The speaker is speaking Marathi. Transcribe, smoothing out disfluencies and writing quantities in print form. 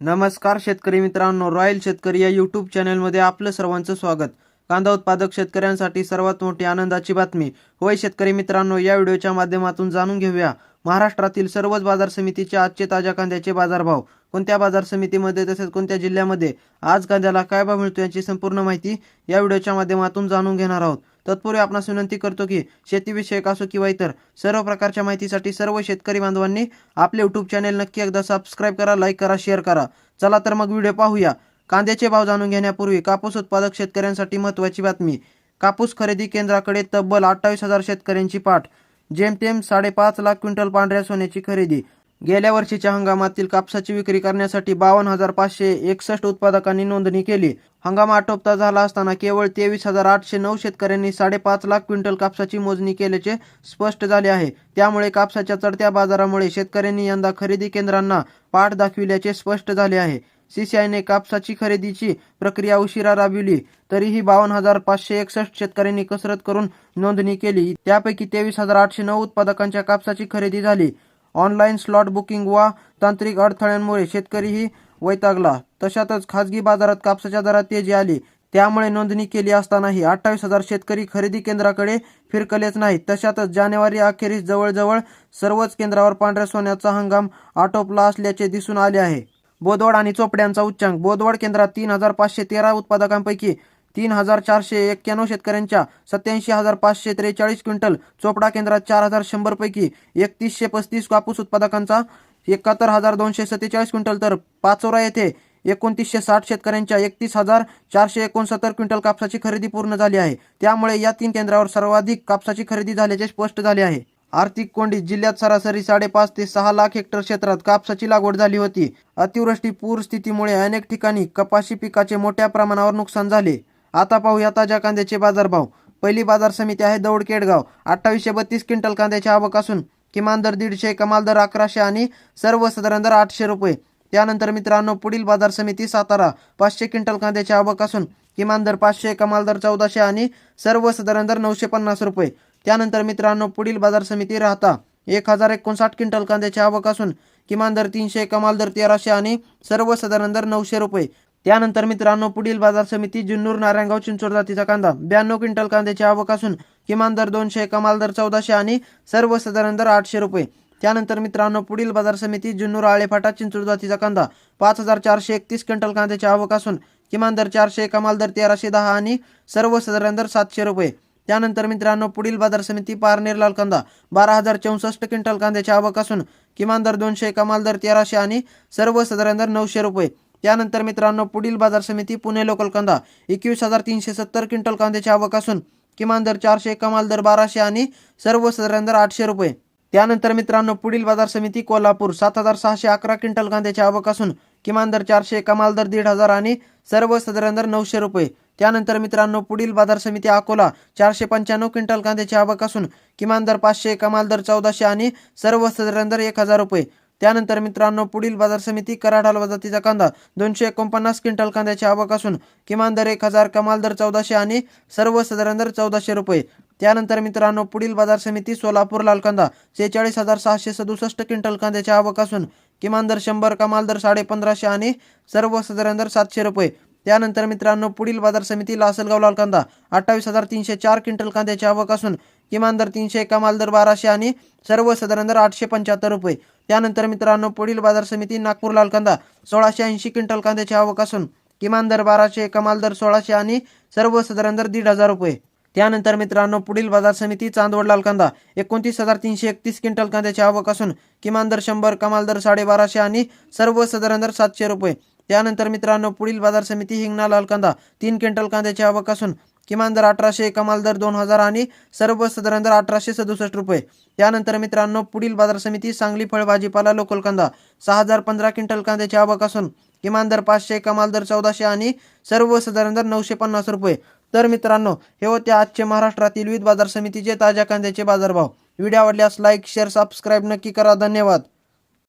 नमस्कार शेतकरी मित्रांनो, रॉयल शेतकरी या यूट्यूब चॅनलमध्ये आपलं सर्वांचं स्वागत. कांदा उत्पादक शेतकऱ्यांसाठी सर्वात मोठी आनंदाची बातमी. होय शेतकरी मित्रांनो, या व्हिडिओच्या माध्यमातून जाणून घेऊया महाराष्ट्रातील सर्वच बाजार समितीचे आजचे ताज्या कांद्याचे बाजारभाव. कोणत्या बाजार समितीमध्ये तसेच कोणत्या जिल्ह्यामध्ये आज कांद्याला काय भाव मिळतो याची संपूर्ण माहिती या व्हिडिओच्या माध्यमातून जाणून घेणार आहोत. तत्पूर्वी आपणास विनंती करतो की शेतीविषयक असो किंवा इतर सर्व प्रकारच्या माहितीसाठी सर्व शेतकरी बांधवांनी आपले यूट्यूब चॅनल नक्की एकदा सबस्क्राईब करा, लाईक करा, शेअर करा. चला तर मग व्हिडिओ पाहूया. कांद्याचे भाव जाणून घेण्यापूर्वी कापूस उत्पादक शेतकऱ्यांसाठी महत्त्वाची बातमी. कापूस खरेदी केंद्राकडे तब्बल 28,000 शेतकऱ्यांची पाठ. जेमतेम 5.5 लाख क्विंटल पांढऱ्या सोन्याची खरेदी. गेल्या वर्षीच्या हंगामातील कापसाची विक्री करण्यासाठी 52,561 उत्पादकांनी नोंदणी केली. हंगाम आटोपता झाला असताना केवळ 23,809 शेतकऱ्यांनी 5.5 लाख क्विंटल कापसाची मोजणी केल्याचे स्पष्ट झाले आहे. त्यामुळे कापसाच्या चढत्या बाजारामुळे शेतकऱ्यांनी यंदा खरेदी केंद्रांना पाठ दाखविल्याचे स्पष्ट झाले आहे. सीसीआयने कापसाची खरेदीची प्रक्रिया उशिरा राबविली तरीही 52,561 शेतकऱ्यांनी कसरत करून नोंदणी केली. त्यापैकी 23,809 उत्पादकांच्या कापसाची खरेदी झाली. ऑनलाईन स्लॉट बुकिंग व तांत्रिक अडथळ्यांमुळे शेतकरीही वैतागला. तशातच खाजगी बाजारात कापसाच्या दरात तेजी आली. त्यामुळे नोंदणी केली असतानाही 28,000 शेतकरी खरेदी केंद्राकडे फिरकलेच नाहीत. तशातच जानेवारी अखेरीस जवळजवळ सर्वच केंद्रावर पांढऱ्या सोन्याचा हंगाम आटोपला असल्याचे दिसून आले आहे. बोदवड आणि चोपड्यांचा उच्चांक. बोदवड केंद्रात 3,513 उत्पादकांपैकी 3,491 शेतकऱ्यांच्या 87,543 क्विंटल, चोपडा केंद्रात 4,100 पैकी 3,135 कापूस उत्पादकांचा 71,247 क्विंटल, तर पाचोरा येथे 2,960 शेतकऱ्यांच्या 31,469 क्विंटल कापसाची खरेदी पूर्ण झाली आहे. त्यामुळे या 3 केंद्रावर सर्वाधिक कापसाची खरेदी झाल्याचे स्पष्ट झाले आहे. आर्थिक कोंडीत जिल्ह्यात सरासरी 5.5 ते 6 लाख हेक्टर क्षेत्रात कापसाची लागवड झाली होती. अतिवृष्टी पूर स्थितीमुळे अनेक ठिकाणी कपाशी पिकाचे मोठ्या प्रमाणावर नुकसान झाले. आता पाहूया ताज्या कांद्याचे बाजारभाव. पहिली बाजार समिती आहे दौंड केडगाव. 2832 क्विंटल कांद्याची आवक असून किमान दर 150, कमाल दर 1100 आणि सर्वसाधारण दर 800 रुपये. त्यानंतर मित्रांनो पुढील बाजार समिती सातारा. 500 क्विंटल कांद्याची आवक असून किमान दर 500, कमाल दर 1400 आणि सर्वसाधारण दर 950 रुपये. त्यानंतर मित्रांनो पुढील बाजार समिती राहता. 1,059 क्विंटल कांद्याची आवक असून किमान दर 300, कमाल दर 1300 आणि सर्वसाधारण दर 900 रुपये. त्यानंतर मित्रांनो पुढील बाजार समिती जुन्नर नारायणगाव चिंचोड जातीचा कांदा. 92 क्विंटल कांद्याची आवक असून किमान दर 200, कमाल दर 1400 आणि सर्वसाधारण दर 800 रुपये. त्यानंतर मित्रांनो पुढील बाजार समिती जुन्नर आळेफाटा चिंचोड जातीचा कांदा. 5,431 क्विंटल कांद्याची आवक असून किमान दर 400, कमाल दर 1310 आणि सर्वसाधारण दर 700 रुपये. त्यानंतर मित्रांनो पुढील बाजार समिती पारनेर लाल कांदा. 12,064 क्विंटल कांद्याची आवक असून किमान दर 200, कमाल दर 1300 आणि सर्वसाधारण दर 900 रुपये. त्यानंतर मित्रांनो पुढील बाजार समिती पुणे लोकल कांदा. 21,370 क्विंटल कांद्याची आवक असून किमान दर 400, कमाल दर 1200 आणि सर्वसाधारण दर 800 रुपये. त्यानंतर मित्रांनो पुढील बाजार समिती कोल्हापूर. 7,611 क्विंटल कांद्याची आवक असून किमान दर 400, कमाल दर 1,500 आणि सर्वसाधारण दर 900 रुपये. त्यानंतर मित्रांनो पुढील बाजार समिती अकोला. 495 क्विंटल कांद्याची आवक असून किमान दर 500, कमाल दर 1400 आणि सर्वसाधारण दर 1,000 रुपये. त्यानंतर मित्रांनो पुढील बाजार समिती कराड हलवा जातीचा कांदा. 249 क्विंटल कांद्याची आवक असून किमान दर 1,000, कमाल दर 1400 आणि सर्वसाधारण दर 1,400 रुपये. त्यानंतर मित्रांनो पुढील बाजार समिती सोलापूर लाल कांदा. 46,667 क्विंटल कांद्याची आवक असून किमान दर 100, कमाल दर 1550 आणि सर्वसाधारण दर 700 रुपये. त्यानंतर मित्रांनो पुढील बाजार समिती लासलगाव लाल कांदा. 28,304 क्विंटल कांद्याची आवक असून किमान दर 300, कमाल दर 1200 आणि सर्वसाधारण दर 875 रुपये. त्यानंतर मित्रांनो पुढील बाजार समिती नागपूर लाल कांदा. 1,680 क्विंटल कांद्याची आवक असून किमान दर 1200, कमाल दर 1600 आणि सर्वसाधारण दर 1,500 रुपये. त्यानंतर मित्रांनो पुढील बाजार समिती चांदवड लाल कांदा. 29,331 क्विंटल कांद्याची आवक असून किमान दर 100, कमाल दर 1250 आणि सर्वसाधारण दर 700 रुपये. त्यानंतर मित्रांनो पुढील बाजार समिती हिंगणा लाल कांदा. 3 क्विंटल कांद्याची आवक असून किमान दर 1,800, कमाल दर 2,000 आणि सर्वसाधारण दर 1,867 रुपये. त्यानंतर मित्रांनो पुढील बाजार समिती सांगली फळ भाजीपाला लोकल कांदा. 6,015 क्विंटल कांद्याची आवक असून किमान दर 500, कमाल दर 1,400 आणि सर्वसाधारण दर 950 रुपये. तर मित्रांनो हे होते आजचे महाराष्ट्रातील विविध बाजार समितीचे ताज्या कांद्याचे बाजारभाव. व्हिडिओ आवडल्यास लाईक, शेअर, सबस्क्राईब नक्की करा. धन्यवाद.